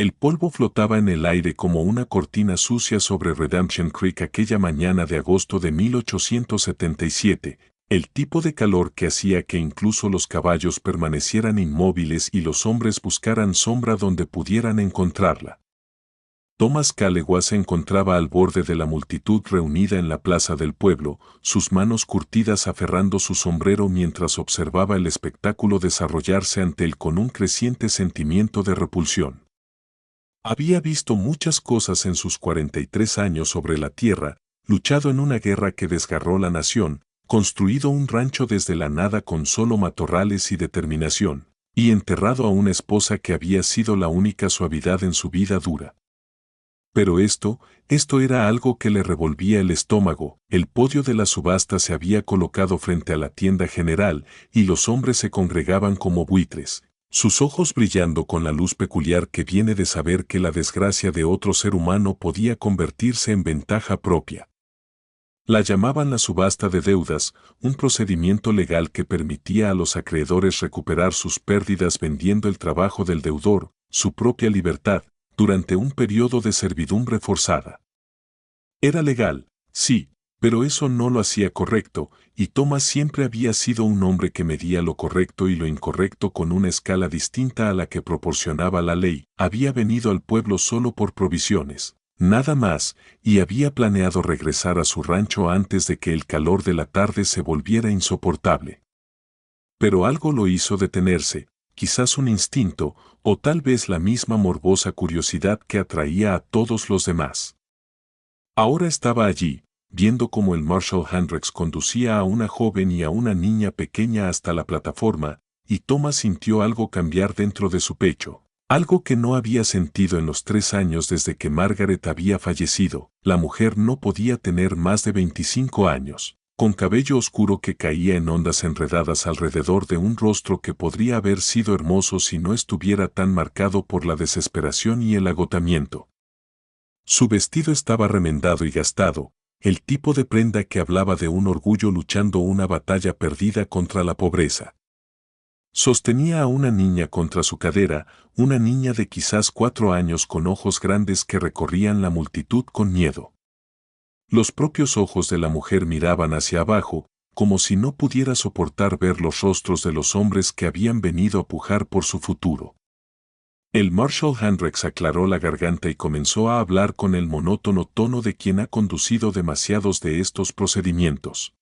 El polvo flotaba en el aire como una cortina sucia sobre Redemption Creek aquella mañana de agosto de 1877, el tipo de calor que hacía que incluso los caballos permanecieran inmóviles y los hombres buscaran sombra donde pudieran encontrarla. Thomas Callegua se encontraba al borde de la multitud reunida en la plaza del pueblo, sus manos curtidas aferrando su sombrero mientras observaba el espectáculo desarrollarse ante él con un creciente sentimiento de repulsión. Había visto muchas cosas en sus 43 años sobre la tierra, luchado en una guerra que desgarró la nación, construido un rancho desde la nada con solo matorrales y determinación, y enterrado a una esposa que había sido la única suavidad en su vida dura. Pero esto era algo que le revolvía el estómago. El podio de la subasta se había colocado frente a la tienda general y los hombres se congregaban como buitres, sus ojos brillando con la luz peculiar que viene de saber que la desgracia de otro ser humano podía convertirse en ventaja propia. La llamaban la subasta de deudas, un procedimiento legal que permitía a los acreedores recuperar sus pérdidas vendiendo el trabajo del deudor, su propia libertad, durante un periodo de servidumbre forzada. Era legal, sí, pero eso no lo hacía correcto, y Thomas siempre había sido un hombre que medía lo correcto y lo incorrecto con una escala distinta a la que proporcionaba la ley. Había venido al pueblo solo por provisiones, nada más, y había planeado regresar a su rancho antes de que el calor de la tarde se volviera insoportable. Pero algo lo hizo detenerse, quizás un instinto, o tal vez la misma morbosa curiosidad que atraía a todos los demás. Ahora estaba allí, viendo cómo el Marshal Hendricks conducía a una joven y a una niña pequeña hasta la plataforma, y Thomas sintió algo cambiar dentro de su pecho, algo que no había sentido en los 3 años desde que Margaret había fallecido. La mujer no podía tener más de 25 años. Con cabello oscuro que caía en ondas enredadas alrededor de un rostro que podría haber sido hermoso si no estuviera tan marcado por la desesperación y el agotamiento. Su vestido estaba remendado y gastado, el tipo de prenda que hablaba de un orgullo luchando una batalla perdida contra la pobreza. Sostenía a una niña contra su cadera, una niña de quizás 4 años con ojos grandes que recorrían la multitud con miedo. Los propios ojos de la mujer miraban hacia abajo, como si no pudiera soportar ver los rostros de los hombres que habían venido a pujar por su futuro. El Marshal Hendricks aclaró la garganta y comenzó a hablar con el monótono tono de quien ha conducido demasiados de estos procedimientos.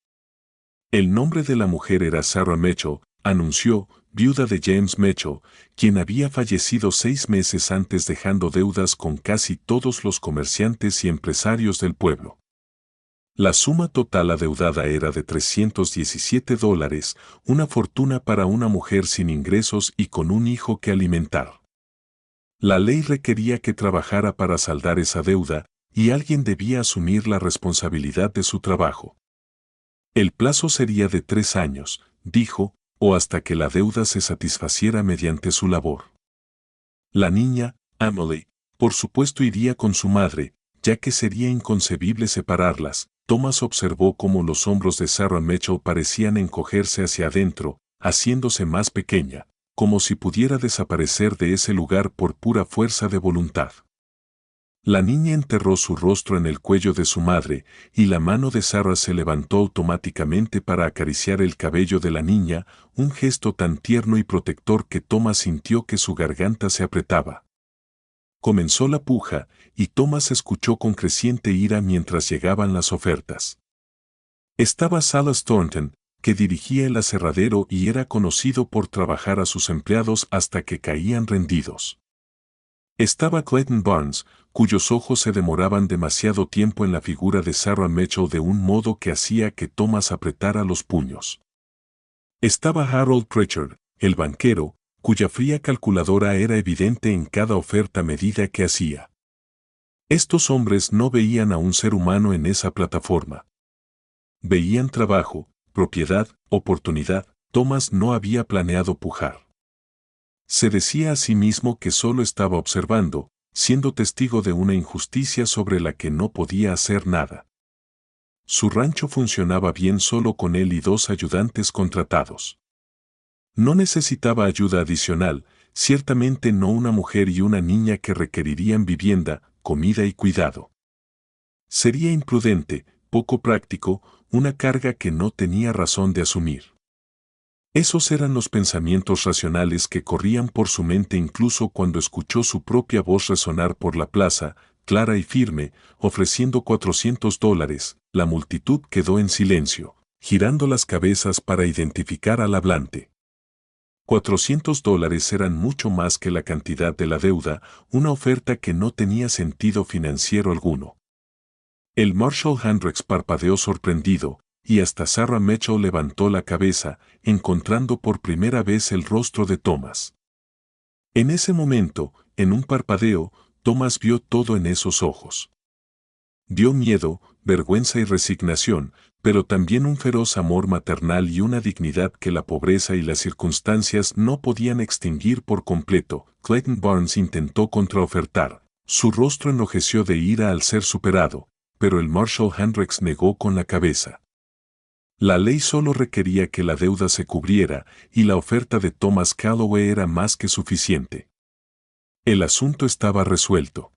El nombre de la mujer era Sarah Mitchell, anunció, viuda de James Mitchell, quien había fallecido 6 meses antes dejando deudas con casi todos los comerciantes y empresarios del pueblo. La suma total adeudada era de $317, una fortuna para una mujer sin ingresos y con un hijo que alimentar. La ley requería que trabajara para saldar esa deuda, y alguien debía asumir la responsabilidad de su trabajo. El plazo sería de 3 años, dijo, o hasta que la deuda se satisfaciera mediante su labor. La niña, Emily, por supuesto iría con su madre, ya que sería inconcebible separarlas. Thomas observó cómo los hombros de Sarah Mitchell parecían encogerse hacia adentro, haciéndose más pequeña, como si pudiera desaparecer de ese lugar por pura fuerza de voluntad. La niña enterró su rostro en el cuello de su madre, y la mano de Sarah se levantó automáticamente para acariciar el cabello de la niña, un gesto tan tierno y protector que Thomas sintió que su garganta se apretaba. Comenzó la puja, y Thomas escuchó con creciente ira mientras llegaban las ofertas. Estaba Silas Thornton, que dirigía el aserradero y era conocido por trabajar a sus empleados hasta que caían rendidos. Estaba Clayton Barnes, cuyos ojos se demoraban demasiado tiempo en la figura de Sarah Mitchell de un modo que hacía que Thomas apretara los puños. Estaba Harold Pritchard, el banquero, cuya fría calculadora era evidente en cada oferta medida que hacía. Estos hombres no veían a un ser humano en esa plataforma. Veían trabajo, propiedad, oportunidad. Thomas no había planeado pujar. Se decía a sí mismo que solo estaba observando, siendo testigo de una injusticia sobre la que no podía hacer nada. Su rancho funcionaba bien solo con él y 2 ayudantes contratados. No necesitaba ayuda adicional, ciertamente no una mujer y una niña que requerirían vivienda, comida y cuidado. Sería imprudente, poco práctico, una carga que no tenía razón de asumir. Esos eran los pensamientos racionales que corrían por su mente incluso cuando escuchó su propia voz resonar por la plaza, clara y firme, ofreciendo $400. La multitud quedó en silencio, girando las cabezas para identificar al hablante. $400 eran mucho más que la cantidad de la deuda, una oferta que no tenía sentido financiero alguno. El Marshal Hendricks parpadeó sorprendido, y hasta Sarah Mitchell levantó la cabeza, encontrando por primera vez el rostro de Thomas. En ese momento, en un parpadeo, Thomas vio todo en esos ojos. Vio miedo, vergüenza y resignación, pero también un feroz amor maternal y una dignidad que la pobreza y las circunstancias no podían extinguir por completo. Clayton Barnes intentó contraofertar. Su rostro enrojeció de ira al ser superado, pero el Marshal Hendricks negó con la cabeza. La ley solo requería que la deuda se cubriera, y la oferta de Thomas Calloway era más que suficiente. El asunto estaba resuelto.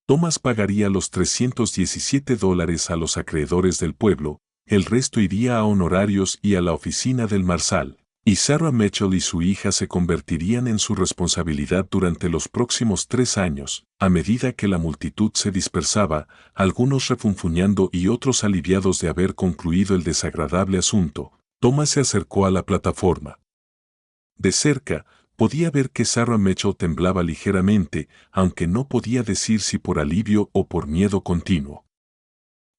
Thomas pagaría los $317 a los acreedores del pueblo, el resto iría a honorarios y a la oficina del Marsal, y Sarah Mitchell y su hija se convertirían en su responsabilidad durante los próximos 3 años. A medida que la multitud se dispersaba, algunos refunfuñando y otros aliviados de haber concluido el desagradable asunto, Thomas se acercó a la plataforma. De cerca, podía ver que Sarah Mitchell temblaba ligeramente, aunque no podía decir si por alivio o por miedo continuo.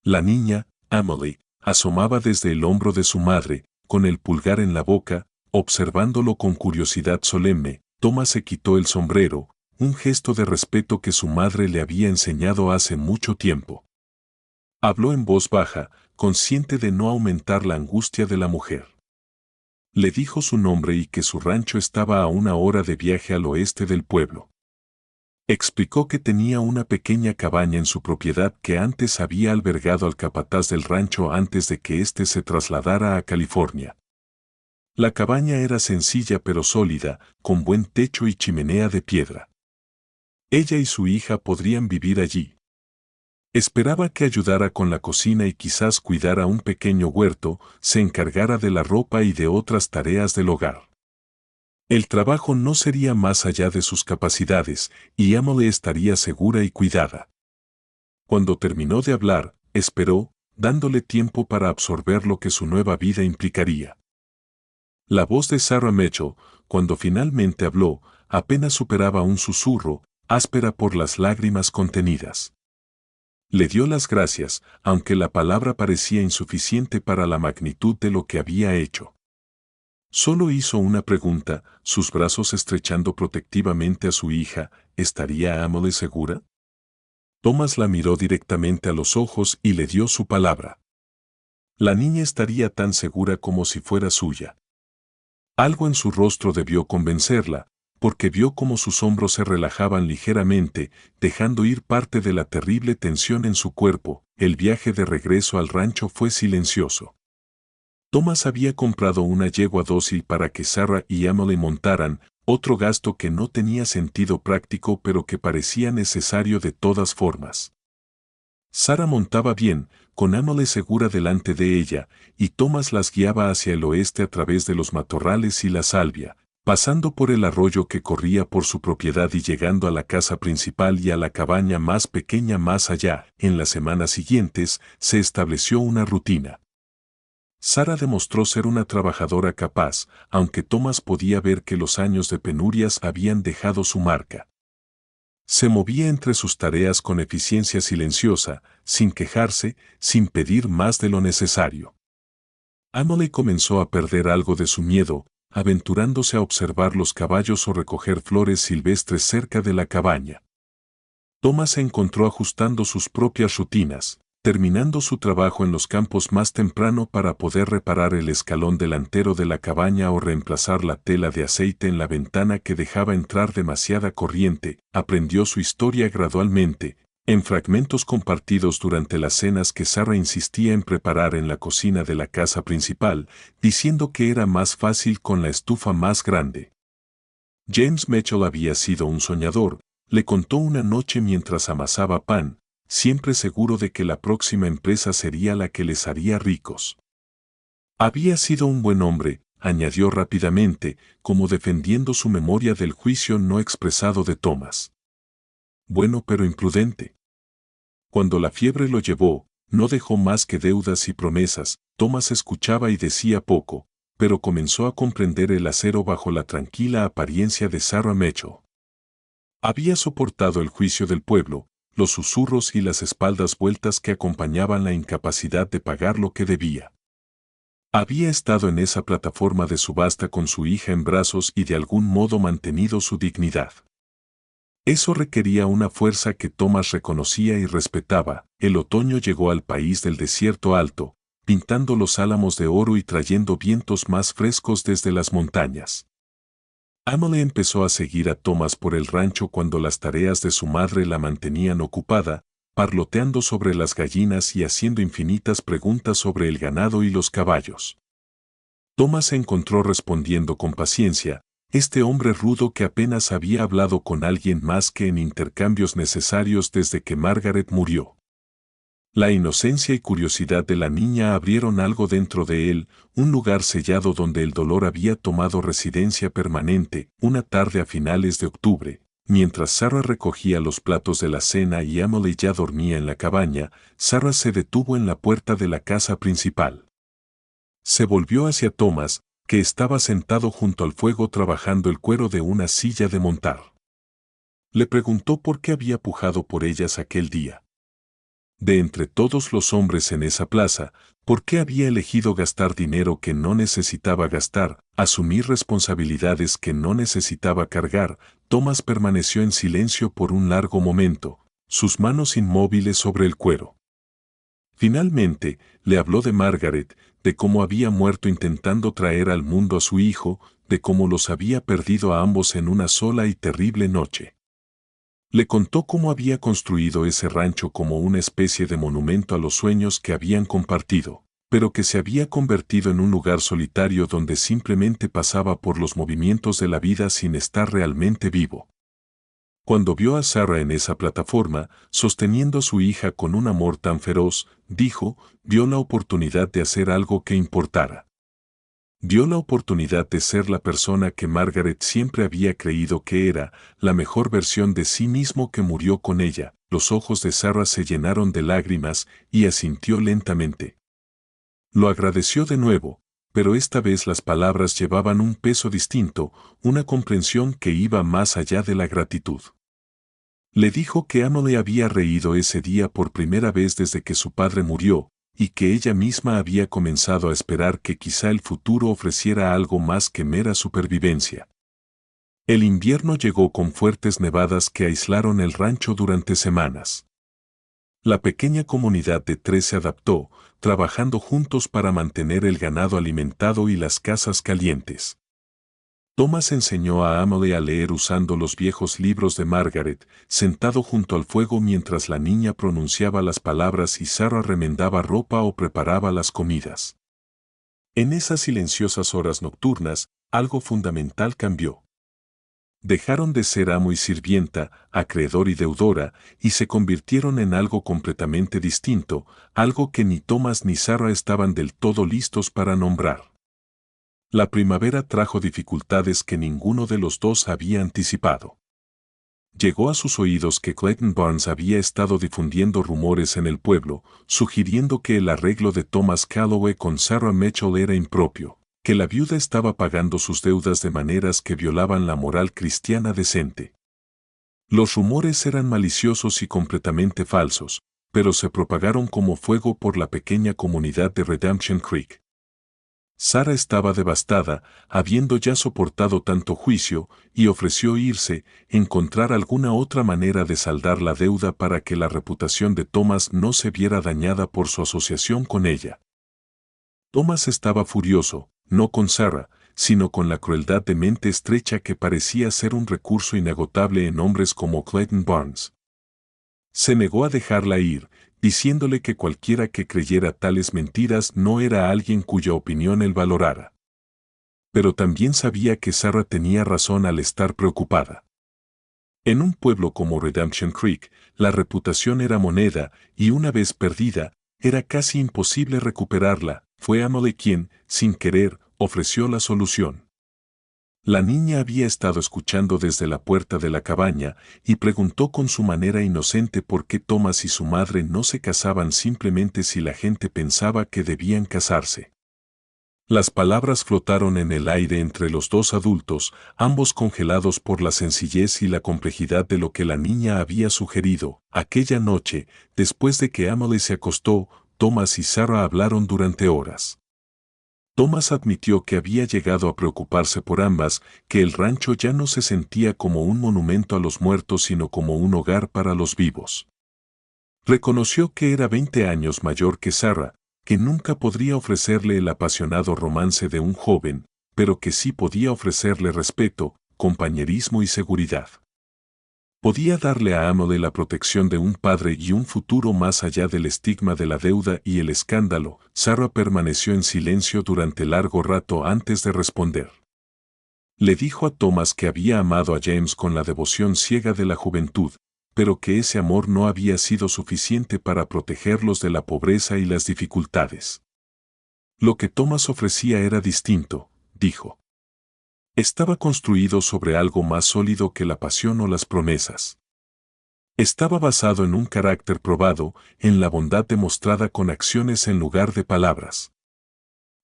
La niña, Emily, asomaba desde el hombro de su madre, con el pulgar en la boca, observándolo con curiosidad solemne. Thomas se quitó el sombrero, un gesto de respeto que su madre le había enseñado hace mucho tiempo. Habló en voz baja, consciente de no aumentar la angustia de la mujer. Le dijo su nombre y que su rancho estaba a 1 hora de viaje al oeste del pueblo. Explicó que tenía una pequeña cabaña en su propiedad que antes había albergado al capataz del rancho antes de que éste se trasladara a California. La cabaña era sencilla pero sólida, con buen techo y chimenea de piedra. Ella y su hija podrían vivir allí. Esperaba que ayudara con la cocina y quizás cuidara un pequeño huerto, se encargara de la ropa y de otras tareas del hogar. El trabajo no sería más allá de sus capacidades, y Emily estaría segura y cuidada. Cuando terminó de hablar, esperó, dándole tiempo para absorber lo que su nueva vida implicaría. La voz de Sarah Mitchell, cuando finalmente habló, apenas superaba un susurro, áspera por las lágrimas contenidas. Le dio las gracias, aunque la palabra parecía insuficiente para la magnitud de lo que había hecho. Solo hizo una pregunta, sus brazos estrechando protectivamente a su hija. ¿Estaría Emily segura? Thomas la miró directamente a los ojos y le dio su palabra. La niña estaría tan segura como si fuera suya. Algo en su rostro debió convencerla, porque vio cómo sus hombros se relajaban ligeramente, dejando ir parte de la terrible tensión en su cuerpo. El viaje de regreso al rancho fue silencioso. Thomas había comprado una yegua dócil para que Sarah y Emily montaran, otro gasto que no tenía sentido práctico pero que parecía necesario de todas formas. Sarah montaba bien, con Emily segura delante de ella, y Thomas las guiaba hacia el oeste a través de los matorrales y la salvia, pasando por el arroyo que corría por su propiedad y llegando a la casa principal y a la cabaña más pequeña más allá. En las semanas siguientes, se estableció una rutina. Sarah demostró ser una trabajadora capaz, aunque Thomas podía ver que los años de penurias habían dejado su marca. Se movía entre sus tareas con eficiencia silenciosa, sin quejarse, sin pedir más de lo necesario. Emily comenzó a perder algo de su miedo, aventurándose a observar los caballos o recoger flores silvestres cerca de la cabaña. Thomas se encontró ajustando sus propias rutinas, terminando su trabajo en los campos más temprano para poder reparar el escalón delantero de la cabaña o reemplazar la tela de aceite en la ventana que dejaba entrar demasiada corriente. Aprendió su historia gradualmente, en fragmentos compartidos durante las cenas que Sarah insistía en preparar en la cocina de la casa principal, diciendo que era más fácil con la estufa más grande. James Mitchell había sido un soñador, le contó una noche mientras amasaba pan, siempre seguro de que la próxima empresa sería la que les haría ricos. Había sido un buen hombre, añadió rápidamente, como defendiendo su memoria del juicio no expresado de Thomas. Bueno pero imprudente. Cuando la fiebre lo llevó, no dejó más que deudas y promesas. Thomas escuchaba y decía poco, pero comenzó a comprender el acero bajo la tranquila apariencia de Sarah Mitchell. Había soportado el juicio del pueblo, los susurros y las espaldas vueltas que acompañaban la incapacidad de pagar lo que debía. Había estado en esa plataforma de subasta con su hija en brazos y de algún modo mantenido su dignidad. Eso requería una fuerza que Thomas reconocía y respetaba. El otoño llegó al país del desierto alto, pintando los álamos de oro y trayendo vientos más frescos desde las montañas. Emily empezó a seguir a Thomas por el rancho cuando las tareas de su madre la mantenían ocupada, parloteando sobre las gallinas y haciendo infinitas preguntas sobre el ganado y los caballos. Thomas se encontró respondiendo con paciencia, este hombre rudo que apenas había hablado con alguien más que en intercambios necesarios desde que Margaret murió. La inocencia y curiosidad de la niña abrieron algo dentro de él, un lugar sellado donde el dolor había tomado residencia permanente. Una tarde a finales de octubre, mientras Sarah recogía los platos de la cena y Emily ya dormía en la cabaña, Sarah se detuvo en la puerta de la casa principal. Se volvió hacia Thomas, que estaba sentado junto al fuego trabajando el cuero de una silla de montar. Le preguntó por qué había pujado por ellas aquel día. De entre todos los hombres en esa plaza, ¿por qué había elegido gastar dinero que no necesitaba gastar, asumir responsabilidades que no necesitaba cargar? Thomas permaneció en silencio por un largo momento, sus manos inmóviles sobre el cuero. Finalmente, le habló de Margaret, de cómo había muerto intentando traer al mundo a su hijo, de cómo los había perdido a ambos en una sola y terrible noche. Le contó cómo había construido ese rancho como una especie de monumento a los sueños que habían compartido, pero que se había convertido en un lugar solitario donde simplemente pasaba por los movimientos de la vida sin estar realmente vivo. Cuando vio a Sarah en esa plataforma, sosteniendo a su hija con un amor tan feroz, dijo, vio la oportunidad de hacer algo que importara. Vio la oportunidad de ser la persona que Margaret siempre había creído que era, la mejor versión de sí mismo que murió con ella. Los ojos de Sarah se llenaron de lágrimas y asintió lentamente. Lo agradeció de nuevo, pero esta vez las palabras llevaban un peso distinto, una comprensión que iba más allá de la gratitud. Le dijo que Emily había reído ese día por primera vez desde que su padre murió, y que ella misma había comenzado a esperar que quizá el futuro ofreciera algo más que mera supervivencia. El invierno llegó con fuertes nevadas que aislaron el rancho durante semanas. La pequeña comunidad de tres se adaptó, trabajando juntos para mantener el ganado alimentado y las casas calientes. Thomas enseñó a Emily a leer usando los viejos libros de Margaret, sentado junto al fuego mientras la niña pronunciaba las palabras y Sarah remendaba ropa o preparaba las comidas. En esas silenciosas horas nocturnas, algo fundamental cambió. Dejaron de ser amo y sirvienta, acreedor y deudora, y se convirtieron en algo completamente distinto, algo que ni Thomas ni Sarah estaban del todo listos para nombrar. La primavera trajo dificultades que ninguno de los dos había anticipado. Llegó a sus oídos que Clayton Barnes había estado difundiendo rumores en el pueblo, sugiriendo que el arreglo de Thomas Calloway con Sarah Mitchell era impropio, que la viuda estaba pagando sus deudas de maneras que violaban la moral cristiana decente. Los rumores eran maliciosos y completamente falsos, pero se propagaron como fuego por la pequeña comunidad de Redemption Creek. Sarah estaba devastada, habiendo ya soportado tanto juicio, y ofreció irse, encontrar alguna otra manera de saldar la deuda para que la reputación de Thomas no se viera dañada por su asociación con ella. Thomas estaba furioso, no con Sarah, sino con la crueldad de mente estrecha que parecía ser un recurso inagotable en hombres como Clayton Barnes. Se negó a dejarla ir, diciéndole que cualquiera que creyera tales mentiras no era alguien cuya opinión él valorara. Pero también sabía que Sarah tenía razón al estar preocupada. En un pueblo como Redemption Creek, la reputación era moneda, y una vez perdida, era casi imposible recuperarla. Fue Emily quien, sin querer, ofreció la solución. La niña había estado escuchando desde la puerta de la cabaña y preguntó con su manera inocente por qué Thomas y su madre no se casaban simplemente si la gente pensaba que debían casarse. Las palabras flotaron en el aire entre los dos adultos, ambos congelados por la sencillez y la complejidad de lo que la niña había sugerido. Aquella noche, después de que Emily se acostó, Thomas y Sarah hablaron durante horas. Thomas admitió que había llegado a preocuparse por ambas, que el rancho ya no se sentía como un monumento a los muertos sino como un hogar para los vivos. Reconoció que era 20 años mayor que Sarah, que nunca podría ofrecerle el apasionado romance de un joven, pero que sí podía ofrecerle respeto, compañerismo y seguridad. Podía darle a Emily la protección de un padre y un futuro más allá del estigma de la deuda y el escándalo. Sarah permaneció en silencio durante largo rato antes de responder. Le dijo a Thomas que había amado a James con la devoción ciega de la juventud, pero que ese amor no había sido suficiente para protegerlos de la pobreza y las dificultades. Lo que Thomas ofrecía era distinto, dijo. Estaba construido sobre algo más sólido que la pasión o las promesas. Estaba basado en un carácter probado, en la bondad demostrada con acciones en lugar de palabras.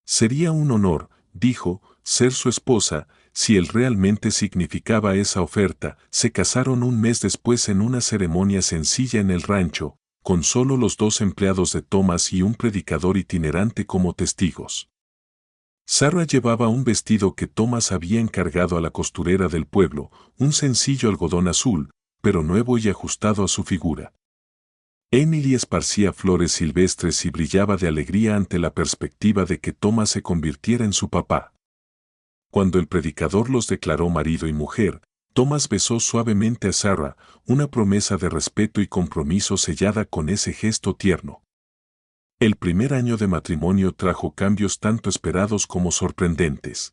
Sería un honor, dijo, ser su esposa, si él realmente significaba esa oferta. Se casaron un mes después en una ceremonia sencilla en el rancho, con solo los dos empleados de Thomas y un predicador itinerante como testigos. Sarah llevaba un vestido que Thomas había encargado a la costurera del pueblo, un sencillo algodón azul, pero nuevo y ajustado a su figura. Emily esparcía flores silvestres y brillaba de alegría ante la perspectiva de que Thomas se convirtiera en su papá. Cuando el predicador los declaró marido y mujer, Thomas besó suavemente a Sarah, una promesa de respeto y compromiso sellada con ese gesto tierno. El primer año de matrimonio trajo cambios tanto esperados como sorprendentes.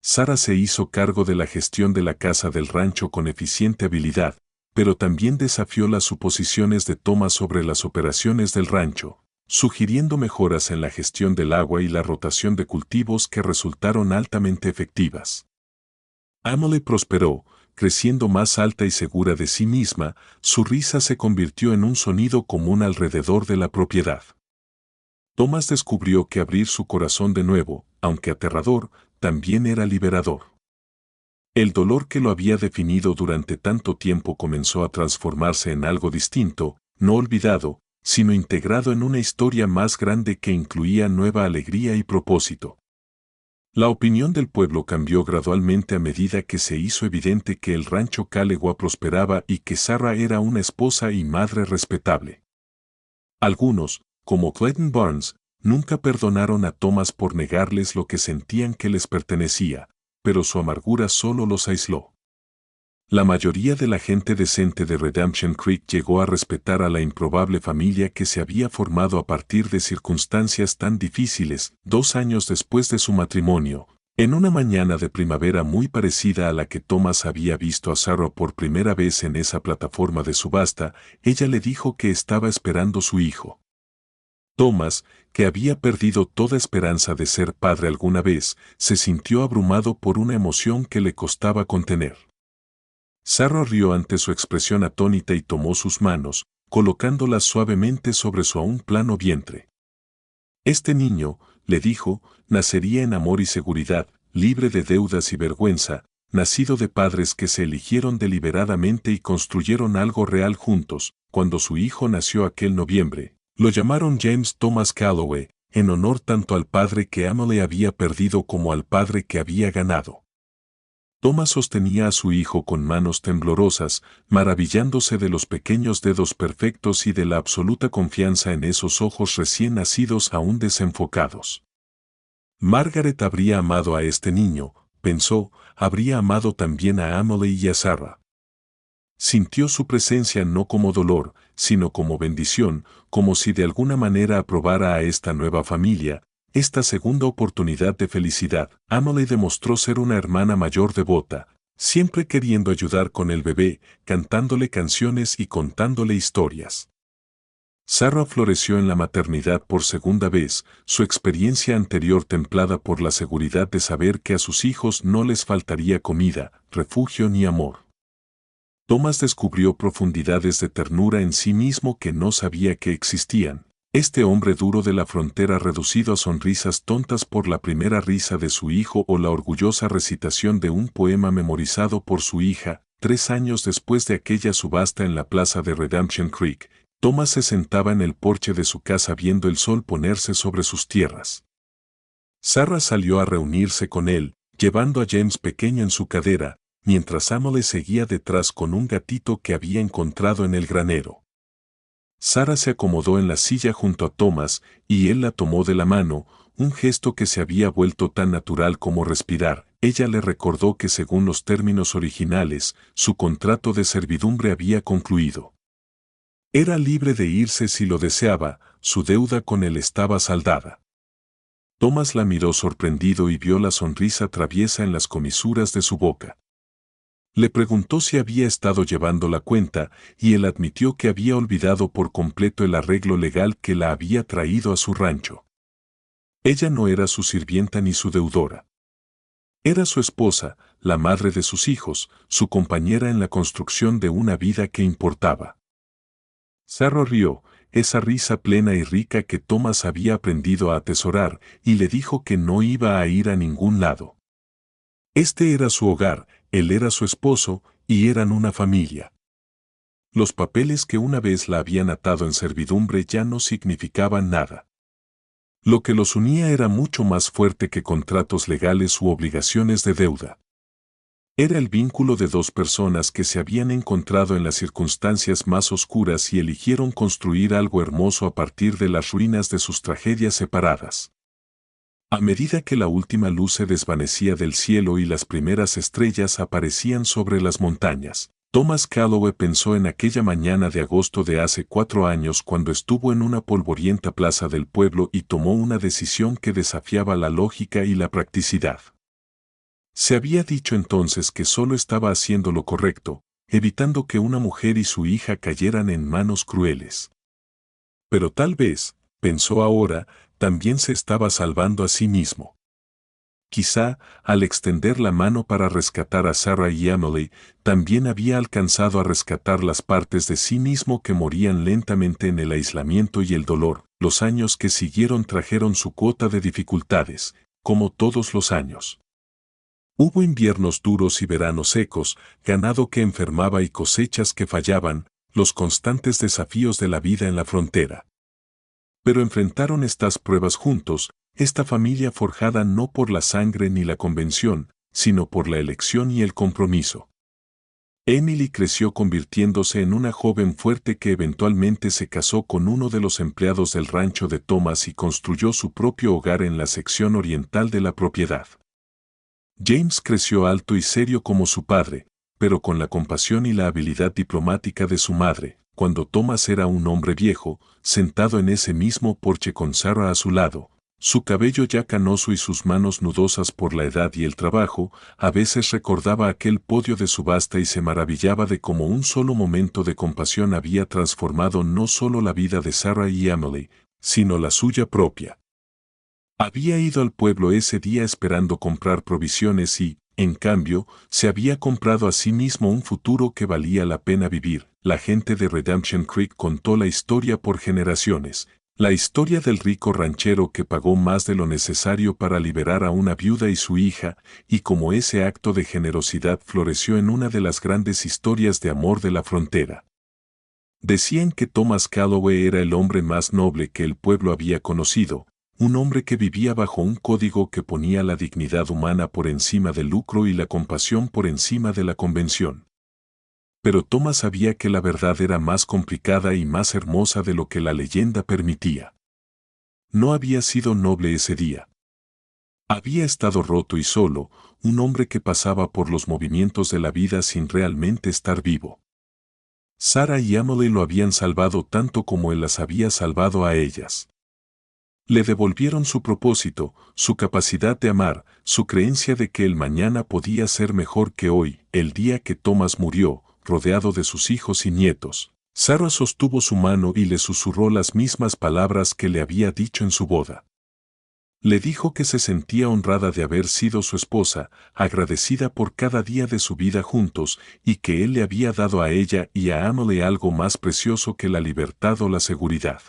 Sarah se hizo cargo de la gestión de la casa del rancho con eficiente habilidad, pero también desafió las suposiciones de Thomas sobre las operaciones del rancho, sugiriendo mejoras en la gestión del agua y la rotación de cultivos que resultaron altamente efectivas. Emily prosperó, creciendo más alta y segura de sí misma, su risa se convirtió en un sonido común alrededor de la propiedad. Thomas descubrió que abrir su corazón de nuevo, aunque aterrador, también era liberador. El dolor que lo había definido durante tanto tiempo comenzó a transformarse en algo distinto, no olvidado, sino integrado en una historia más grande que incluía nueva alegría y propósito. La opinión del pueblo cambió gradualmente a medida que se hizo evidente que el rancho Calegua prosperaba y que Sarah era una esposa y madre respetable. Algunos, como Clayton Barnes, nunca perdonaron a Thomas por negarles lo que sentían que les pertenecía, pero su amargura solo los aisló. La mayoría de la gente decente de Redemption Creek llegó a respetar a la improbable familia que se había formado a partir de circunstancias tan difíciles. 2 años después de su matrimonio, en una mañana de primavera muy parecida a la que Thomas había visto a Sarah por primera vez en esa plataforma de subasta, ella le dijo que estaba esperando su hijo. Thomas, que había perdido toda esperanza de ser padre alguna vez, se sintió abrumado por una emoción que le costaba contener. Sarah rió ante su expresión atónita y tomó sus manos, colocándolas suavemente sobre su aún plano vientre. Este niño, le dijo, nacería en amor y seguridad, libre de deudas y vergüenza, nacido de padres que se eligieron deliberadamente y construyeron algo real juntos. Cuando su hijo nació aquel noviembre, lo llamaron James Thomas Calloway, en honor tanto al padre que Emily había perdido como al padre que había ganado. Thomas sostenía a su hijo con manos temblorosas, maravillándose de los pequeños dedos perfectos y de la absoluta confianza en esos ojos recién nacidos aún desenfocados. Margaret habría amado a este niño, pensó, habría amado también a Emily y a Sarah. Sintió su presencia no como dolor, sino como bendición, como si de alguna manera aprobara a esta nueva familia, esta segunda oportunidad de felicidad, Emily demostró ser una hermana mayor devota, siempre queriendo ayudar con el bebé, cantándole canciones y contándole historias. Sarah floreció en la maternidad por segunda vez, su experiencia anterior templada por la seguridad de saber que a sus hijos no les faltaría comida, refugio ni amor. Thomas descubrió profundidades de ternura en sí mismo que no sabía que existían. Este hombre duro de la frontera reducido a sonrisas tontas por la primera risa de su hijo o la orgullosa recitación de un poema memorizado por su hija, 3 años después de aquella subasta en la plaza de Redemption Creek, Thomas se sentaba en el porche de su casa viendo el sol ponerse sobre sus tierras. Sarah salió a reunirse con él, llevando a James pequeño en su cadera, mientras Emily seguía detrás con un gatito que había encontrado en el granero. Sarah se acomodó en la silla junto a Thomas y él la tomó de la mano, un gesto que se había vuelto tan natural como respirar. Ella le recordó que según los términos originales, su contrato de servidumbre había concluido. Era libre de irse si lo deseaba, su deuda con él estaba saldada. Thomas la miró sorprendido y vio la sonrisa traviesa en las comisuras de su boca. Le preguntó si había estado llevando la cuenta, y él admitió que había olvidado por completo el arreglo legal que la había traído a su rancho. Ella no era su sirvienta ni su deudora. Era su esposa, la madre de sus hijos, su compañera en la construcción de una vida que importaba. Sarah rió, esa risa plena y rica que Thomas había aprendido a atesorar, y le dijo que no iba a ir a ningún lado. Este era su hogar, él era su esposo, y eran una familia. Los papeles que una vez la habían atado en servidumbre ya no significaban nada. Lo que los unía era mucho más fuerte que contratos legales u obligaciones de deuda. Era el vínculo de dos personas que se habían encontrado en las circunstancias más oscuras y eligieron construir algo hermoso a partir de las ruinas de sus tragedias separadas. A medida que la última luz se desvanecía del cielo y las primeras estrellas aparecían sobre las montañas, Thomas Calloway pensó en aquella mañana de agosto de hace 4 años cuando estuvo en una polvorienta plaza del pueblo y tomó una decisión que desafiaba la lógica y la practicidad. Se había dicho entonces que solo estaba haciendo lo correcto, evitando que una mujer y su hija cayeran en manos crueles. Pero tal vez, pensó ahora, también se estaba salvando a sí mismo. Quizá, al extender la mano para rescatar a Sarah y Emily, también había alcanzado a rescatar las partes de sí mismo que morían lentamente en el aislamiento y el dolor. Los años que siguieron trajeron su cuota de dificultades, como todos los años. Hubo inviernos duros y veranos secos, ganado que enfermaba y cosechas que fallaban, los constantes desafíos de la vida en la frontera. Pero enfrentaron estas pruebas juntos, esta familia forjada no por la sangre ni la convención, sino por la elección y el compromiso. Emily creció convirtiéndose en una joven fuerte que eventualmente se casó con uno de los empleados del rancho de Thomas y construyó su propio hogar en la sección oriental de la propiedad. James creció alto y serio como su padre, pero con la compasión y la habilidad diplomática de su madre. Cuando Thomas era un hombre viejo, sentado en ese mismo porche con Sarah a su lado, su cabello ya canoso y sus manos nudosas por la edad y el trabajo, a veces recordaba aquel podio de subasta y se maravillaba de cómo un solo momento de compasión había transformado no solo la vida de Sarah y Emily, sino la suya propia. Había ido al pueblo ese día esperando comprar provisiones y, en cambio, se había comprado a sí mismo un futuro que valía la pena vivir. La gente de Redemption Creek contó la historia por generaciones, la historia del rico ranchero que pagó más de lo necesario para liberar a una viuda y su hija, y cómo ese acto de generosidad floreció en una de las grandes historias de amor de la frontera. Decían que Thomas Calloway era el hombre más noble que el pueblo había conocido, un hombre que vivía bajo un código que ponía la dignidad humana por encima del lucro y la compasión por encima de la convención. Pero Thomas sabía que la verdad era más complicada y más hermosa de lo que la leyenda permitía. No había sido noble ese día. Había estado roto y solo, un hombre que pasaba por los movimientos de la vida sin realmente estar vivo. Sarah y Emily lo habían salvado tanto como él las había salvado a ellas. Le devolvieron su propósito, su capacidad de amar, su creencia de que el mañana podía ser mejor que hoy. El día que Thomas murió, rodeado de sus hijos y nietos, Sarah sostuvo su mano y le susurró las mismas palabras que le había dicho en su boda. Le dijo que se sentía honrada de haber sido su esposa, agradecida por cada día de su vida juntos, y que él le había dado a ella y a Emily algo más precioso que la libertad o la seguridad.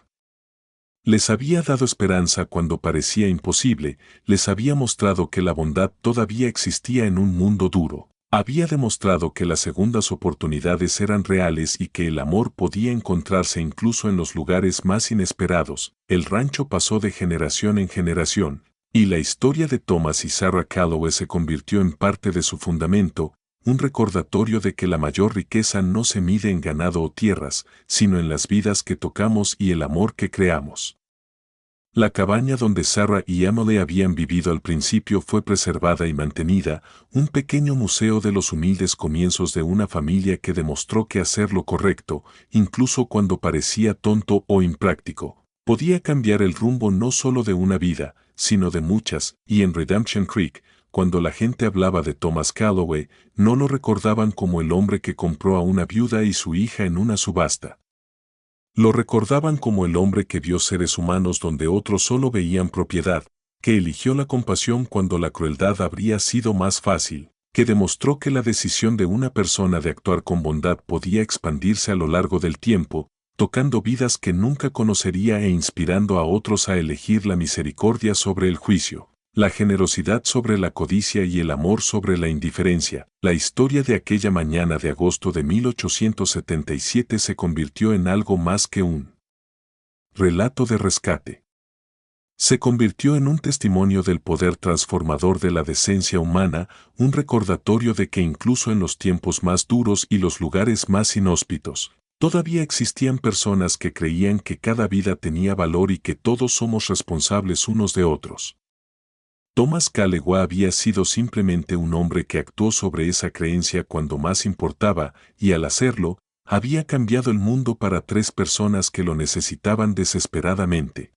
Les había dado esperanza cuando parecía imposible, les había mostrado que la bondad todavía existía en un mundo duro. Había demostrado que las segundas oportunidades eran reales y que el amor podía encontrarse incluso en los lugares más inesperados. El rancho pasó de generación en generación, y la historia de Thomas y Sarah Calloway se convirtió en parte de su fundamento, un recordatorio de que la mayor riqueza no se mide en ganado o tierras, sino en las vidas que tocamos y el amor que creamos. La cabaña donde Sarah y Emily habían vivido al principio fue preservada y mantenida, un pequeño museo de los humildes comienzos de una familia que demostró que hacer lo correcto, incluso cuando parecía tonto o impráctico, podía cambiar el rumbo no solo de una vida, sino de muchas, y en Redemption Creek, cuando la gente hablaba de Thomas Calloway, no lo recordaban como el hombre que compró a una viuda y su hija en una subasta. Lo recordaban como el hombre que vio seres humanos donde otros solo veían propiedad, que eligió la compasión cuando la crueldad habría sido más fácil, que demostró que la decisión de una persona de actuar con bondad podía expandirse a lo largo del tiempo, tocando vidas que nunca conocería e inspirando a otros a elegir la misericordia sobre el juicio, la generosidad sobre la codicia y el amor sobre la indiferencia. La historia de aquella mañana de agosto de 1877 se convirtió en algo más que un relato de rescate. Se convirtió en un testimonio del poder transformador de la decencia humana, un recordatorio de que incluso en los tiempos más duros y los lugares más inhóspitos, todavía existían personas que creían que cada vida tenía valor y que todos somos responsables unos de otros. Thomas Calloway había sido simplemente un hombre que actuó sobre esa creencia cuando más importaba, y al hacerlo, había cambiado el mundo para 3 personas que lo necesitaban desesperadamente.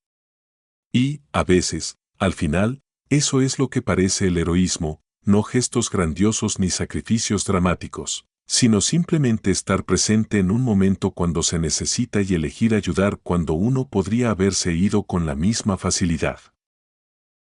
Y, a veces, al final, eso es lo que parece el heroísmo, no gestos grandiosos ni sacrificios dramáticos, sino simplemente estar presente en un momento cuando se necesita y elegir ayudar cuando uno podría haberse ido con la misma facilidad.